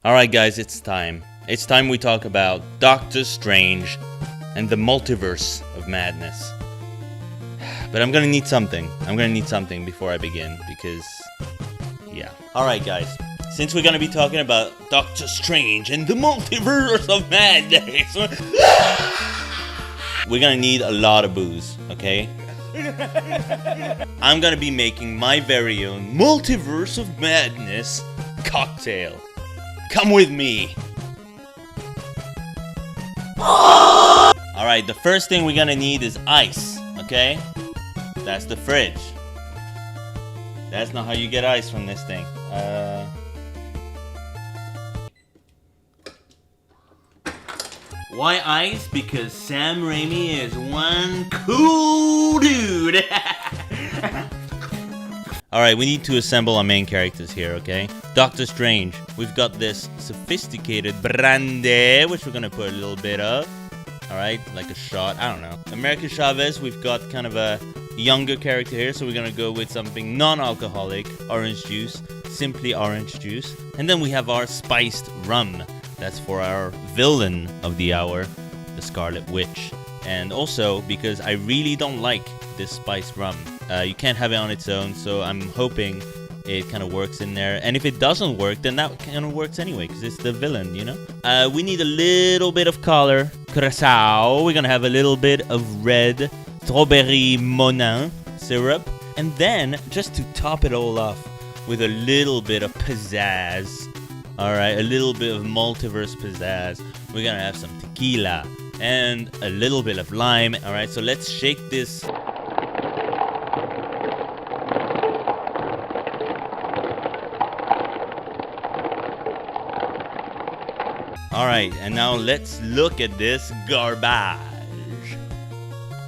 Alright guys, it's time. It's time we talk about Doctor Strange and the Multiverse of Madness. But I'm gonna need something. Before I begin, because, yeah. Alright guys, since we're gonna be talking about Doctor Strange and the Multiverse of Madness, we're gonna need a lot of booze, okay? I'm gonna be making my very own Multiverse of Madness cocktail. Come with me! Alright, the first thing we're gonna need is ice, okay? That's the fridge. That's not how you get ice from this thing. Why ice? Because Sam Raimi is one cool dude! Alright, we need to assemble our main characters here, okay? Doctor Strange, we've got this sophisticated brandy, which we're gonna put a little bit of. Alright, like a shot, I don't know. America Chavez, we've got kind of a younger character here, so we're gonna go with something non-alcoholic. Orange juice, simply orange juice. And then we have our spiced rum. That's for our villain of the hour, the Scarlet Witch. And also, because I really don't like this spiced rum. You can't have it on its own, so I'm hoping it kind of works in there. And if it doesn't work, then that kind of works anyway, because it's the villain, you know? We need a little bit of color. Curacao. We're gonna have a little bit of red strawberry monin syrup. And then, just to top it all off, with a little bit of pizzazz. Alright, a little bit of multiverse pizzazz. We're gonna have some tequila and a little bit of lime. Alright, so let's shake this. Alright, and now let's look at this garbage.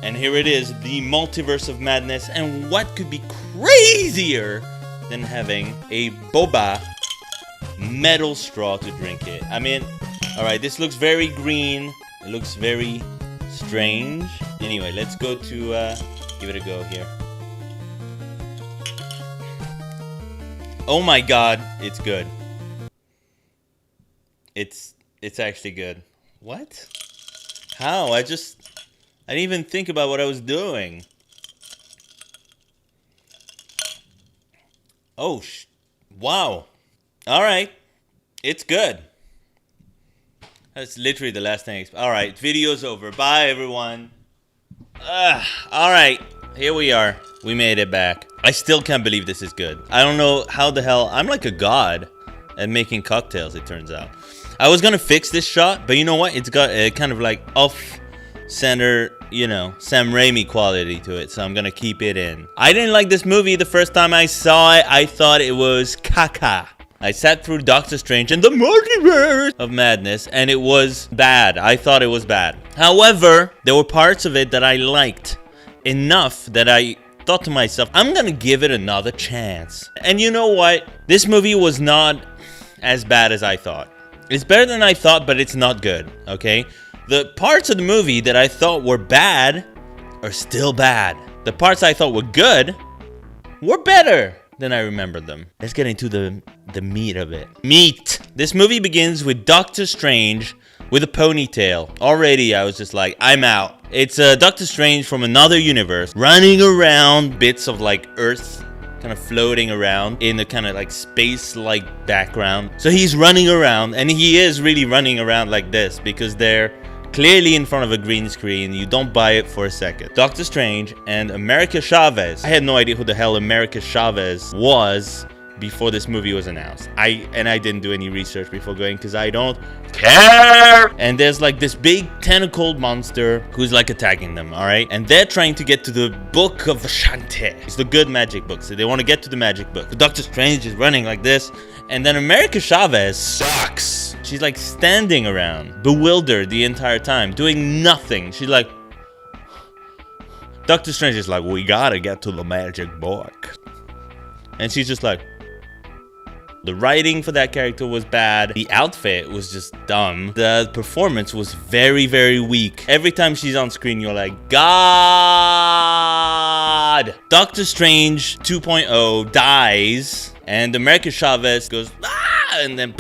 And here it is, the Multiverse of Madness. And what could be crazier than having a boba metal straw to drink it? I mean, alright, this looks very green. It looks very strange. Anyway, let's go to, give it a go here. Oh my god, it's good. It's actually good. What? How? I didn't even think about what I was doing. Oh, wow. Alright. It's good. That's literally the last thing. Alright, video's over. Bye, everyone. Alright, here we are. We made it back. I still can't believe this is good. I don't know how the hell. I'm like a god at making cocktails, it turns out. I was gonna fix this shot, but you know what? It's got a kind of like off-center, you know, Sam Raimi quality to it, so I'm gonna keep it in. I didn't like this movie the first time I saw it. I thought it was caca. I sat through Doctor Strange and the Multiverse of Madness, and it was bad. I thought it was bad. However, there were parts of it that I liked enough that I thought to myself, I'm gonna give it another chance. And you know what? This movie was not as bad as I thought. It's better than I thought, but it's not good, okay? The parts of the movie that I thought were bad are still bad. The parts I thought were good were better than I remembered them. Let's get into the meat of it. Meat! This movie begins with Doctor Strange with a ponytail. Already, I was just like, I'm out. It's Doctor Strange from another universe running around bits of like Earth, kind of floating around in a kind of like space-like background. So he's running around, and he is really running around like this because they're clearly in front of a green screen. You don't buy it for a second. Doctor Strange and America Chavez. I had no idea who the hell America Chavez was before this movie was announced. I didn't do any research before going because I don't care. And there's like this big tentacled monster who's like attacking them, all right? And they're trying to get to the Book of Shantae. It's the good magic book, so they want to get to the magic book. But Doctor Strange is running like this, and then America Chavez sucks. She's like standing around, bewildered the entire time, doing nothing. She's like, Doctor Strange is like, we gotta get to the magic book. And she's just like, the writing for that character was bad. The outfit was just dumb. The performance was very, very weak. Every time she's on screen, you're like, God! Doctor Strange 2.0 dies, and America Chavez goes, ah! And then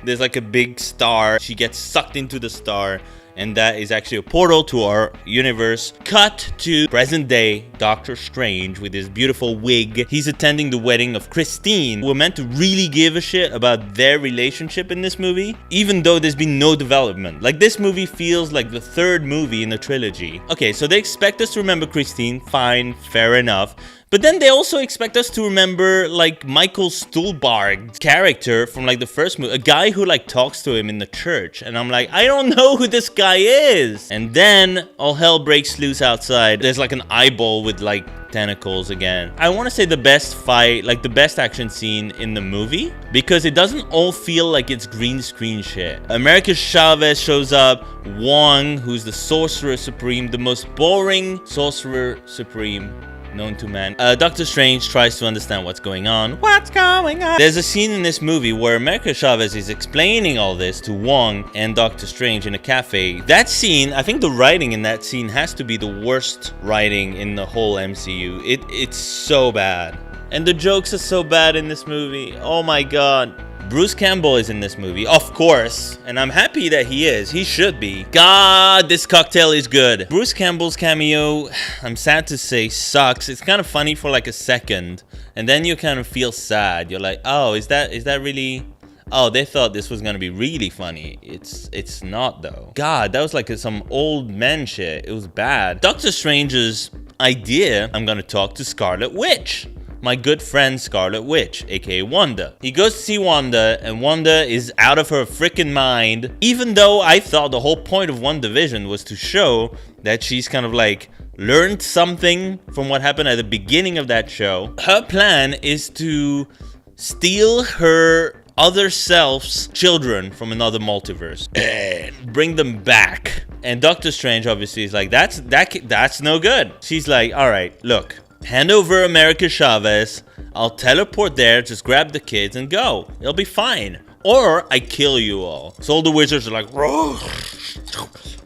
There's like a big star. She gets sucked into the star, and that is actually a portal to our universe. Cut to present day Doctor Strange with his beautiful wig. He's attending the wedding of Christine. We're meant to really give a shit about their relationship in this movie, even though there's been no development. Like, this movie feels like the third movie in the trilogy. Okay, so they expect us to remember Christine. Fine, fair enough. But then they also expect us to remember, like, Michael Stuhlbarg's character from, like, the first movie. A guy who, like, talks to him in the church. And I'm like, I don't know who this guy is. And then all hell breaks loose outside. There's, like, an eyeball with, like, tentacles again. I want to say the best fight, like, the best action scene in the movie. Because it doesn't all feel like it's green screen shit. America Chavez shows up. Wong, who's the Sorcerer Supreme. The most boring Sorcerer Supreme known to man. Doctor Strange tries to understand what's going on. What's going on? There's a scene in this movie where America Chavez is explaining all this to Wong and Doctor Strange in a cafe. That scene, I think the writing in that scene has to be the worst writing in the whole MCU. It's so bad. And the jokes are so bad in this movie. Oh my god. Bruce Campbell is in this movie, of course, and I'm happy that he is. He should be. God, this cocktail is good. Bruce Campbell's cameo, I'm sad to say, sucks. It's kind of funny for like a second, and then you kind of feel sad. You're like, oh, is that really? Oh, they thought this was gonna be really funny. It's not though. God, that was like some old man shit. It was bad. Doctor Strange's idea, I'm gonna talk to Scarlet Witch. My good friend Scarlet Witch, aka Wanda. He goes to see Wanda, and Wanda is out of her freaking mind. Even though I thought the whole point of WandaVision was to show that she's kind of like learned something from what happened at the beginning of that show. Her plan is to steal her other self's children from another multiverse and bring them back. And Doctor Strange obviously is like, that's no good. She's like, all right, look. Hand over America Chavez. I'll teleport there, just grab the kids and go. It'll be fine. Or I kill you all. So all the wizards are like, whoa,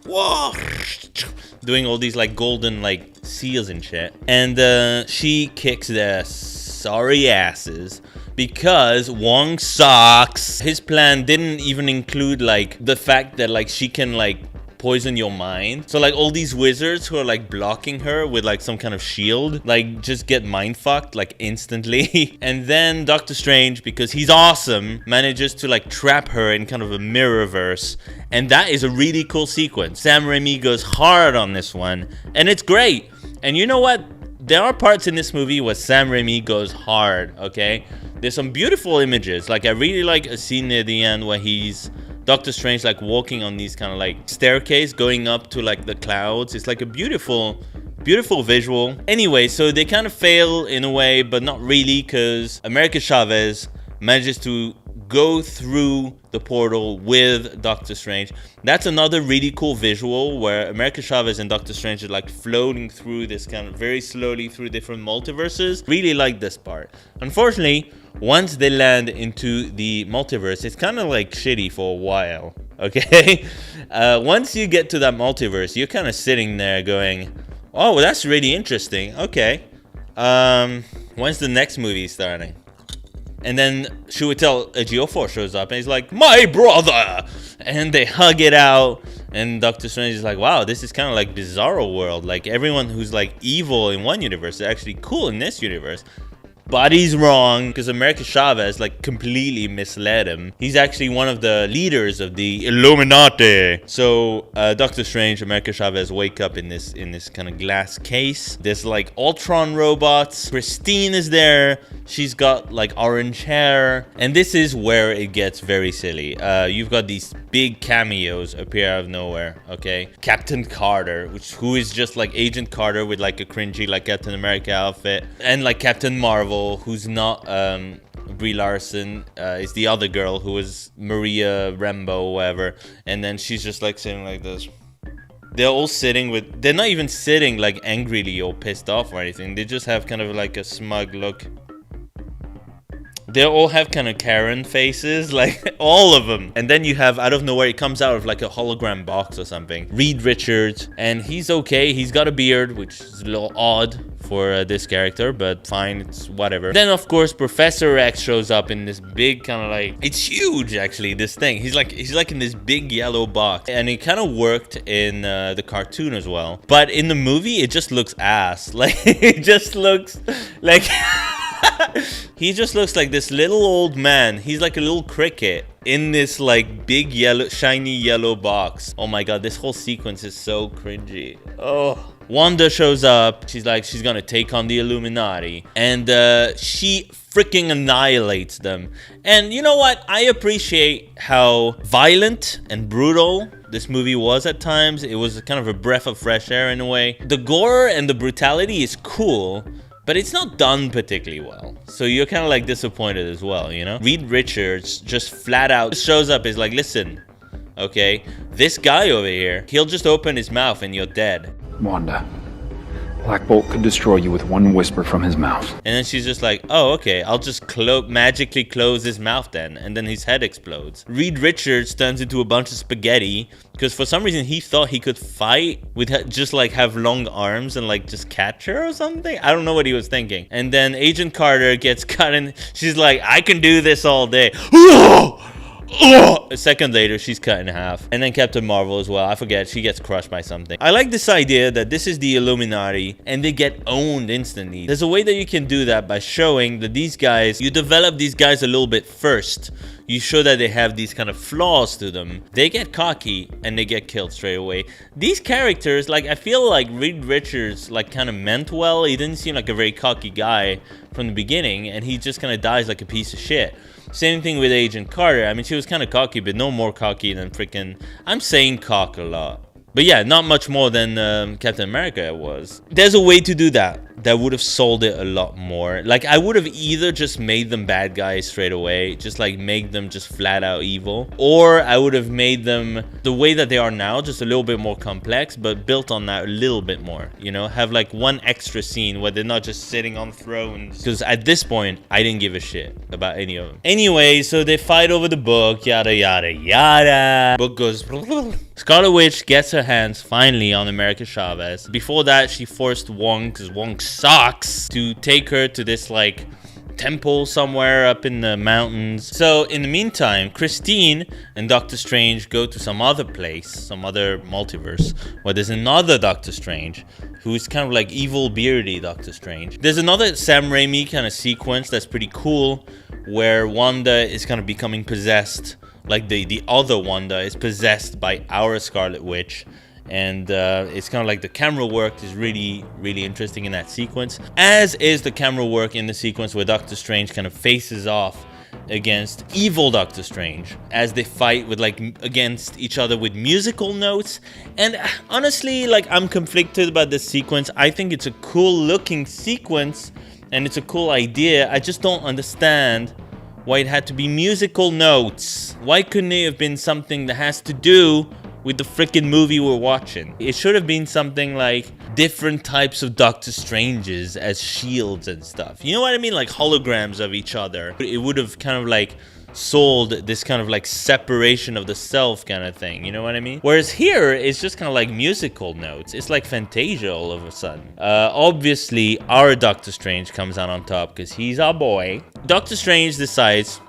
whoa, doing all these like golden like seals and shit. And she kicks their sorry asses because Wong sucks. His plan didn't even include like the fact that like she can like poison your mind. So like all these wizards who are like blocking her with like some kind of shield, like just get mind fucked like instantly. And then Doctor Strange, because he's awesome, manages to like trap her in kind of a mirrorverse. And that is a really cool sequence. Sam Raimi goes hard on this one and it's great. And you know what? There are parts in this movie where Sam Raimi goes hard, okay? There's some beautiful images. Like I really like a scene near the end where he's Doctor Strange like walking on these kind of like staircase going up to like the clouds. It's like a beautiful visual. Anyway, so they kind of fail in a way, but not really, because America Chavez manages to go through the portal with Doctor Strange. That's another really cool visual where America Chavez and Doctor Strange are like floating through this kind of very slowly through different multiverses. Really like this part. Unfortunately, once they land into the multiverse, it's kind of like shitty for a while, okay? Once you get to that multiverse, you're kind of sitting there going, oh, well, that's really interesting. Okay. When's the next movie starting? And then Chiwetel Ejiofor shows up and he's like, my brother! And they hug it out. And Doctor Strange is like, wow, this is kind of like Bizarro World. Like everyone who's like evil in one universe is actually cool in this universe. But he's wrong, because America Chavez like completely misled him. He's actually one of the leaders of the Illuminati. So Doctor Strange, America Chavez wake up in this kind of glass case. There's like Ultron robots. Christine is there. She's got like orange hair. And this is where it gets very silly. You've got these big cameos appear out of nowhere, okay? Captain Carter, who is just like Agent Carter with like a cringy like Captain America outfit. And like Captain Marvel, who's not Brie Larson, is the other girl who is Maria Rambeau or whatever. And then she's just like sitting like this. They're all sitting with, they're not even sitting like angrily or pissed off or anything. They just have kind of like a smug look. They all have kind of Karen faces, like all of them. And then you have, out of nowhere, it comes out of like a hologram box or something, Reed Richards. And he's okay. He's got a beard, which is a little odd for this character, but fine, it's whatever. Then of course Professor X shows up in this big kind of like, it's huge actually, this thing. He's like in this big yellow box, and it kind of worked in the cartoon as well, but in the movie it just looks ass. Like it just looks like he just looks like this little old man. He's like a little cricket in this like big yellow, shiny yellow box. Oh my god, this whole sequence is so cringy. Oh. Wanda shows up. She's like, she's gonna take on the Illuminati, and she freaking annihilates them. And you know what? I appreciate how violent and brutal this movie was at times. It was kind of a breath of fresh air in a way. The gore and the brutality is cool, but it's not done particularly well. So you're kind of like disappointed as well, you know? Reed Richards just flat out shows up, is like, listen, okay, this guy over here, he'll just open his mouth and you're dead. Wanda, Black Bolt could destroy you with one whisper from his mouth. And then she's just like, oh, okay, I'll just magically close his mouth then. And then his head explodes. Reed Richards turns into a bunch of spaghetti because for some reason he thought he could fight with just like have long arms and like just catch her or something. I don't know what he was thinking. And then Agent Carter gets cut and she's like, I can do this all day. A second later, she's cut in half. And then Captain Marvel as well. I forget. She gets crushed by something. I like this idea that this is the Illuminati and they get owned instantly. There's a way that you can do that by showing that these guys, you develop these guys a little bit first. You show that they have these kind of flaws to them. They get cocky and they get killed straight away. These characters, like, I feel like Reed Richards, like, kind of meant well. He didn't seem like a very cocky guy from the beginning, and he just kind of dies like a piece of shit. Same thing with Agent Carter. I mean, she was kind of cocky, but no more cocky than freaking... I'm saying cock a lot. But yeah, not much more than Captain America was. There's a way to do that would have sold it a lot more. Like, I would have either just made them bad guys straight away, just like make them just flat out evil, or I would have made them the way that they are now, just a little bit more complex, but built on that a little bit more, you know? Have like one extra scene where they're not just sitting on thrones, because at this point, I didn't give a shit about any of them. Anyway, so they fight over the book, yada, yada, yada. Book goes... Scarlet Witch gets her hands finally on America Chavez. Before that, she forced Wong, because Wong sucks, to take her to this like temple somewhere up in the mountains. So in the meantime, Christine and Doctor Strange go to some other place, some other multiverse, where there's another Doctor Strange who's kind of like evil beardy Doctor Strange. There's another Sam Raimi kind of sequence that's pretty cool, where Wanda is kind of becoming possessed. Like the other Wanda is possessed by our Scarlet Witch. And it's kind of like the camera work is really, really interesting in that sequence. As is the camera work in the sequence where Doctor Strange kind of faces off against evil Doctor Strange. As they fight with like against each other with musical notes. And honestly, like, I'm conflicted about this sequence. I think it's a cool looking sequence. And it's a cool idea. I just don't understand why it had to be musical notes. Why couldn't it have been something that has to do with the freaking movie we're watching? It should have been something like different types of Doctor Stranges as shields and stuff. You know what I mean? Like holograms of each other. It would have kind of like sold this kind of like separation of the self kind of thing. You know what I mean? Whereas here, it's just kind of like musical notes. It's like Fantasia all of a sudden. Obviously, our Doctor Strange comes out on top because he's our boy. Doctor Strange decides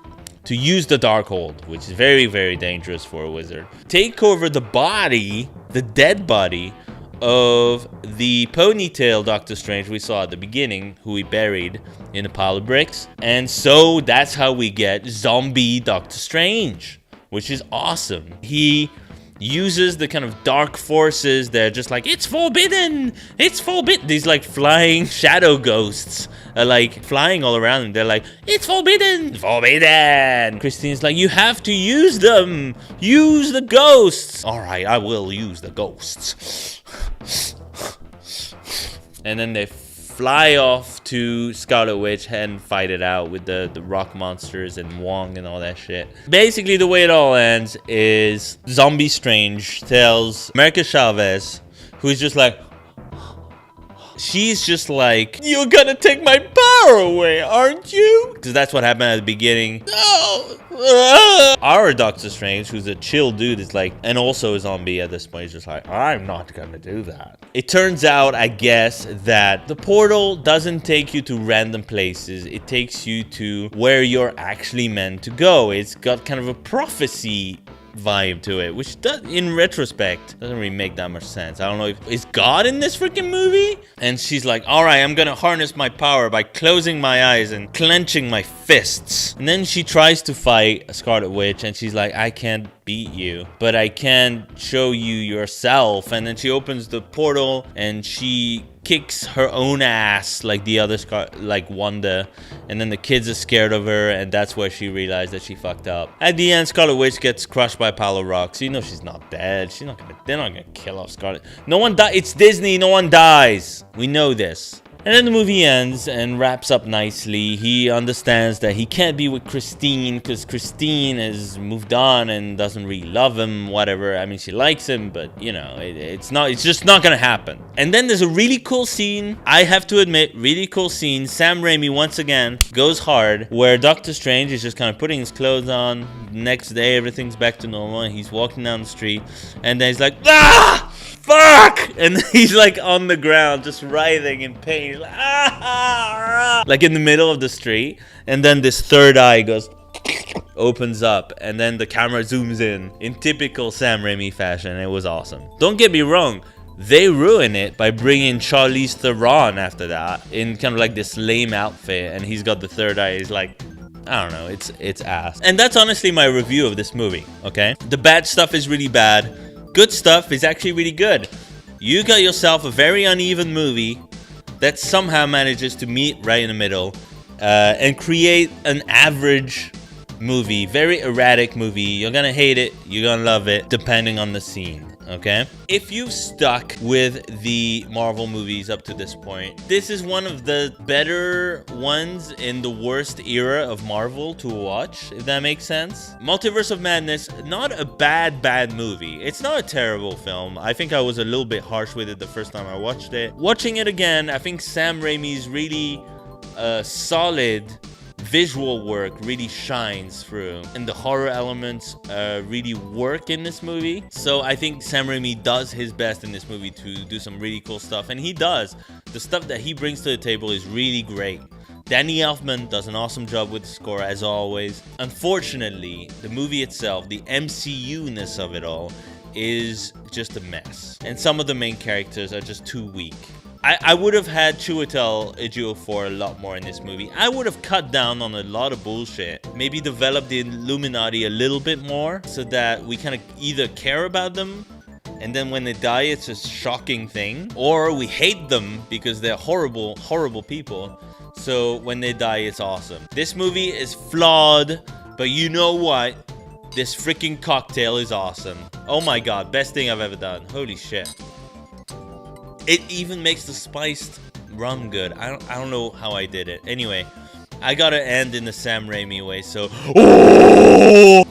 to use the Darkhold, which is very, very dangerous for a wizard. Take over the body, the dead body of the ponytail Doctor Strange we saw at the beginning, who we buried in a pile of bricks. And so that's how we get zombie Doctor Strange, which is awesome. He uses the kind of dark forces. They're just like, it's forbidden, it's forbidden. These like flying shadow ghosts are like flying all around him. They're like, it's forbidden, forbidden. Christine's like, you have to use them, use the ghosts. All right, I will use the ghosts. And then they fly off to Scarlet Witch and fight it out with the rock monsters and Wong and all that shit. Basically, the way it all ends is Zombie Strange tells America Chavez, who's just like, she's just like, you're gonna take my power away, aren't you? Because that's what happened at the beginning. No. Our Doctor Strange, who's a chill dude, is like, and also a zombie at this point, is just like, I'm not gonna do that. It turns out, I guess, that the portal doesn't take you to random places. It takes you to where you're actually meant to go. It's got kind of a prophecy vibe to it, which does, in retrospect, doesn't really make that much sense. I don't know if is God in this freaking movie. And she's like, all right, I'm gonna harness my power by closing my eyes and clenching my fists. And then she tries to fight a Scarlet Witch, and she's like, I can't beat you, but I can show you yourself. And then she opens the portal and she kicks her own ass like the other like Wanda, and then the kids are scared of her, and that's where she realized that she fucked up. At the end, Scarlet Witch gets crushed by a pile of rocks. You know she's not dead. They're not gonna kill off Scarlet. No one dies. It's Disney. No one dies. We know this. And then the movie ends and wraps up nicely. He understands that he can't be with Christine because Christine has moved on and doesn't really love him, whatever. I mean, she likes him, but you know, it's just not gonna happen. And then there's a really cool scene. I have to admit, really cool scene. Sam Raimi once again goes hard, where Doctor Strange is just kind of putting his clothes on. Next day, everything's back to normal, and he's walking down the street, and then he's like, ah! Fuck! And he's like on the ground, just writhing in pain. He's like, ah! Like in the middle of the street. And then this third eye goes, opens up, and then the camera zooms in typical Sam Raimi fashion. It was awesome. Don't get me wrong, they ruin it by bringing Charlize Theron after that in kind of like this lame outfit, and he's got the third eye. He's like, I don't know, it's ass. And that's honestly my review of this movie, okay? The bad stuff is really bad. Good stuff is actually really good. You got yourself a very uneven movie that somehow manages to meet right in the middle and create an average movie, very erratic movie. You're gonna hate it, you're gonna love it, depending on the scene. Okay? If you've stuck with the Marvel movies up to this point, this is one of the better ones in the worst era of Marvel to watch, if that makes sense. Multiverse of Madness, not a bad movie. It's not a terrible film. I think I was a little bit harsh with it the first time I watched it. Watching it again, I think Sam Raimi's really solid visual work really shines through, and the horror elements really work in this movie. So I think Sam Raimi does his best in this movie to do some really cool stuff, and he does. The stuff that he brings to the table is really great. Danny Elfman does an awesome job with the score, as always. Unfortunately, the movie itself, the MCU-ness of it all, is just a mess, and some of the main characters are just too weak. I would have had Chiwetel Ejiofor a lot more in this movie. I would have cut down on a lot of bullshit. Maybe develop the Illuminati a little bit more so that we kind of either care about them, and then when they die, it's a shocking thing, or we hate them because they're horrible, horrible people. So when they die, it's awesome. This movie is flawed, but you know what? This freaking cocktail is awesome. Oh my god, best thing I've ever done. Holy shit. It even makes the spiced rum good. I don't know how I did it. Anyway, I gotta end in the Sam Raimi way, so... Oh!